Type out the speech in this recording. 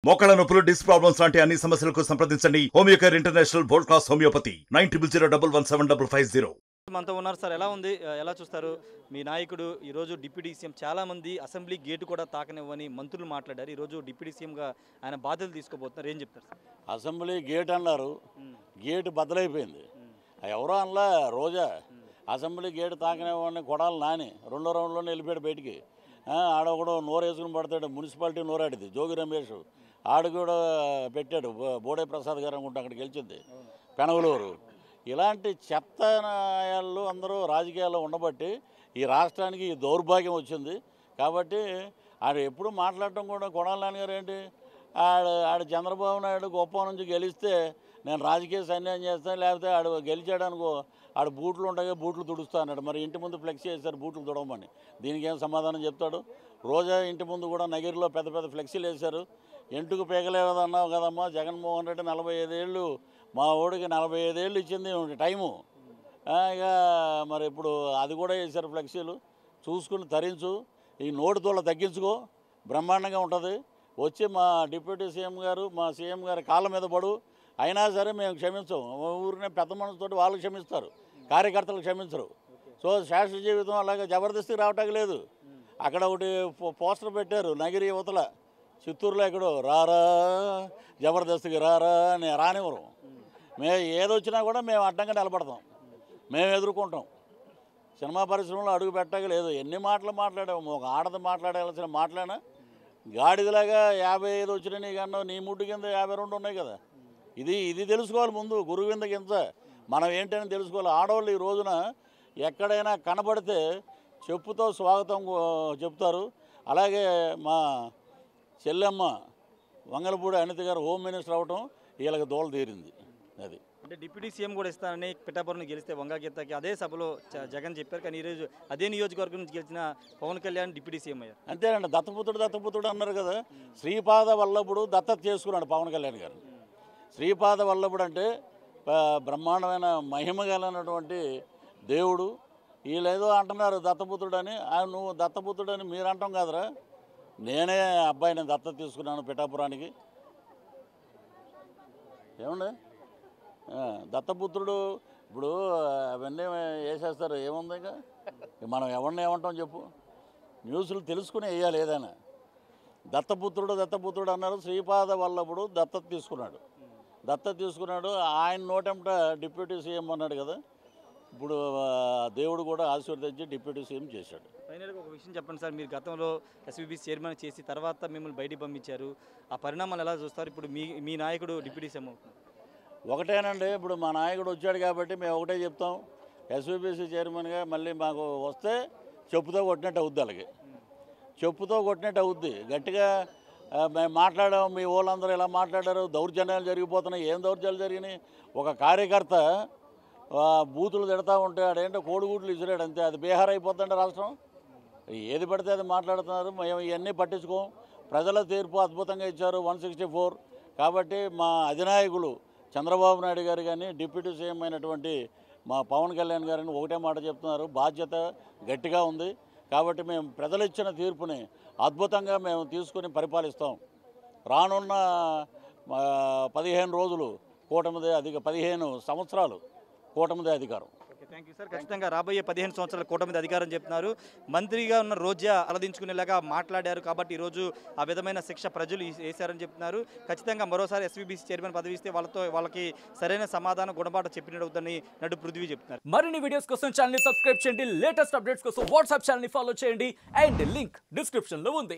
మోకాళ్ళ నొప్పులు, disc problems లాంటి అన్ని సమస్యలకు సంప్రదించండి Homeocare international world class homeopathy 9001175550. మనతో ఉన్నారు సార్. ఎలా ఉంది, ఎలా చూస్తారు? మీ నాయకుడు ఈరోజు డిప్యూటీ సీఎం, చాలామంది అసెంబ్లీ గేటు కూడా తాకనివ్వని మంత్రులు మాట్లాడారు. ఈరోజు డిప్యూటీ సీఎంగా ఆయన బాధ్యతలు తీసుకోబోతున్నారు. ఏం చెప్తారు సార్? అసెంబ్లీ గేట్ అన్నారు, గేటు బద్దలైపోయింది. ఎవరో అనలా రోజా అసెంబ్లీ గేటు తాకనివ్వని కొడాలి నాని రెండో రౌండ్లోనే వెళ్ళిపోయాడు బయటికి. ఆడొకడు నోరు వేసుకుని పడతాడు, మున్సిపాలిటీ నోరాడిది జోగి రమేష్ ఆడు కూడా పెట్టాడు. బోడే ప్రసాద్ గారు అనుకుంటే అక్కడ గెలిచింది పెనగలూరు. ఇలాంటి చెత్త నాయాలు అందరూ రాజకీయాల్లో ఉండబట్టి ఈ రాష్ట్రానికి ఈ దౌర్భాగ్యం వచ్చింది. కాబట్టి ఆడు ఎప్పుడు మాట్లాడటం కూడా కొడాలి నాన్నగారు ఏంటి, ఆడు చంద్రబాబు నాయుడు గొప్ప నుంచి గెలిస్తే నేను రాజకీయ సన్యాయం చేస్తాను, లేకపోతే ఆడు గెలిచాడనుకో ఆడు బూట్లు ఉంటాయి బూట్లు తుడుస్తా అన్నాడు. మరి ఇంటి ముందు ఫ్లెక్సీ వేశారు బూట్లు తుడవమని, దీనికి ఏం సమాధానం చెప్తాడు? రోజా ఇంటి ముందు కూడా నగిరిలో పెద్ద పెద్ద ఫ్లెక్సీలు వేశారు. ఎంటుకు పేగలేదన్నావు కదమ్మా జగన్మోహన్ రెడ్డి 45 ఏళ్ళు, మా ఓడికి 45 ఏళ్ళు ఇచ్చింది టైము. ఇక మరి ఇప్పుడు అది కూడా వేశారు ఫ్లెక్సీలు. చూసుకుని తరించు, ఈ నోటి తోళ్ళ తగ్గించుకో, బ్రహ్మాండంగా ఉంటుంది. వచ్చి మా డిప్యూటీ సీఎం గారు మా సీఎం గారి కాళ్ళ మీద పడు. అయినా సరే మేము క్షమించం. ఊరినే పెద్ద మనసుతోటి వాళ్ళు క్షమిస్తారు, కార్యకర్తలు క్షమించరు. సో శాశ్వత జీవితం అలాగే జబర్దస్తికి రావటానికి లేదు. అక్కడ ఒకటి పోస్టర్ పెట్టారు నగిరి యువతల, చిత్తూరులో ఎక్కడో రారా జబర్దస్తికి రారా అని రానివ్వరు. మేము ఏదొచ్చినా కూడా మేము అడ్డంగా నిలబడతాం, మేము ఎదుర్కొంటాం. సినిమా పరిశ్రమలో అడుగు పెట్టక లేదు. ఎన్ని మాటలు మాట్లాడాము, ఒక ఆడది మాట్లాడాల్సిన మాట్లాడినా గాడిదలాగా 55 వచ్చినాయి నీకన్నా, నీ ముడ్డు కింద 52 ఉన్నాయి కదా. ఇది తెలుసుకోవాలి ముందు, గురువు కింద కింద మనం ఏంటని తెలుసుకోవాలి. ఆడవాళ్ళు ఈ రోజున ఎక్కడైనా కనబడితే చెప్పుతో స్వాగతం చెప్తారు. అలాగే మా చెల్లెమ్మ వంగలపూడి అనిత గారు హోమ్ మినిస్టర్ అవ్వటం వీళ్ళకి దోల తీరింది. అది అంటే డిప్యూటీ సీఎం కూడా ఇస్తానని పిఠాపురం గెలిస్తే వంగగీతకి అదే సభలో జగన్ చెప్పారు. కానీ ఈరోజు అదే నియోజకవర్గం నుంచి గెలిచిన పవన్ కళ్యాణ్ డిప్యూటీ సీఎం అయ్యారు. అంతేనండి, దత్తపుత్రుడు అన్నారు కదా. శ్రీపాద వల్లభుడు దత్తత చేసుకున్నాడు పవన్ కళ్యాణ్ గారు. శ్రీపాద వల్లభుడు అంటే బ్రహ్మాండమైన మహిమ కలిగినటువంటి దేవుడు. వీళ్ళేదో అంటున్నారు దత్తపుత్రుడని. నువ్వు దత్తపుత్రుడని మీరు అంటాం కాదురా, నేనే అబ్బాయిని దత్తత తీసుకున్నాను పిఠాపురానికి. ఏమండి దత్తపుత్రుడు ఇప్పుడు అవన్నీ వేసేస్తారు, ఏముంది ఇంకా మనం ఎవరిని ఏమంటాం చెప్పు. న్యూస్లు తెలుసుకుని వేయాలి ఏదైనా. దత్తపుత్రుడు అన్నారు. శ్రీపాద వల్లభుడు దత్తత తీసుకున్నాడు. ఆయన నోటెంట డిప్యూటీ సీఎం అన్నాడు కదా. ఇప్పుడు దేవుడు కూడా ఆశీర్వదించి డిప్యూటీ సీఎం చేశాడు. ఫైనల్గా ఒక విషయం చెప్పండి సార్, మీరు గతంలో ఎస్వీబీసీ చైర్మన్ చేసి తర్వాత మిమ్మల్ని బయటికి పంపించారు. ఆ పరిణామాలు ఎలా చూస్తారు? ఇప్పుడు మీ నాయకుడు డిప్యూటీ సీఎం అవుతున్నారు. ఒకటేనండి, ఇప్పుడు మా నాయకుడు వచ్చాడు కాబట్టి మేము ఒకటే చెప్తాం. ఎస్వీబీసీ చైర్మన్గా మళ్ళీ మాకు వస్తే చెప్పుతో కొట్టినట్టు అవుద్ది. అలాగే చెప్పుతో కొట్టినట్టు అవుద్ది. గట్టిగా మేము మాట్లాడాము, మీ వాళ్ళందరూ ఇలా మాట్లాడారు, దౌర్జన్యాలు జరిగిపోతున్నాయి. ఏం దౌర్జన్యాలు జరిగినాయి? ఒక కార్యకర్త బూతులు తిడతా ఉంటే ఆడేంటో కోడిగుడ్లు ఇసిరాడు అంతే, అది బీహార్ అయిపోతుందంటే రాష్ట్రం. ఏది పడితే అది మాట్లాడుతున్నారు. మేము ఇవన్నీ పట్టించుకోం. ప్రజల తీర్పు అద్భుతంగా ఇచ్చారు 164. కాబట్టి మా అధినాయకులు చంద్రబాబు నాయుడు గారు కానీ డిప్యూటీ సీఎం అయినటువంటి మా పవన్ కళ్యాణ్ గారిని ఒకటే మాట చెప్తున్నారు, బాధ్యత గట్టిగా ఉంది. కాబట్టి మేము ప్రజలు ఇచ్చిన తీర్పుని అద్భుతంగా మేము తీసుకుని పరిపాలిస్తాం. రానున్న 15 రోజులు కూటమిదే 15 సంవత్సరాలు కూటమిదే అధికారం. Thank you sir. ఖచ్చితంగా రాబోయే 15 సంవత్సరాల కూటమి అధికారం చెప్తున్నారు. మంత్రిగా ఉన్న రోజా అలదించుకునేలాగా మాట్లాడారు కాబట్టి ఈరోజు ఆ విధమైన శిక్ష ప్రజలు వేశారని చెప్తున్నారు. ఖచ్చితంగా మరోసారి ఎస్వీబీసీ చైర్మన్ పదవి ఇస్తే వాళ్ళకి సరైన సమాధానం గుణపాఠం చెప్పినట్టు అవుతుందని నడు పృథ్వీ చెప్తున్నారు. మరిన్ని వీడియోస్ కోసం ఛానల్ సబ్స్క్రైబ్ చేయండి, లేటెస్ట్ అప్డేట్స్ కోసం వాట్సాప్ ఛానల్ ఫాలో చేయండి అండ్ లింక్ డిస్క్రిప్షన్ లో ఉంది.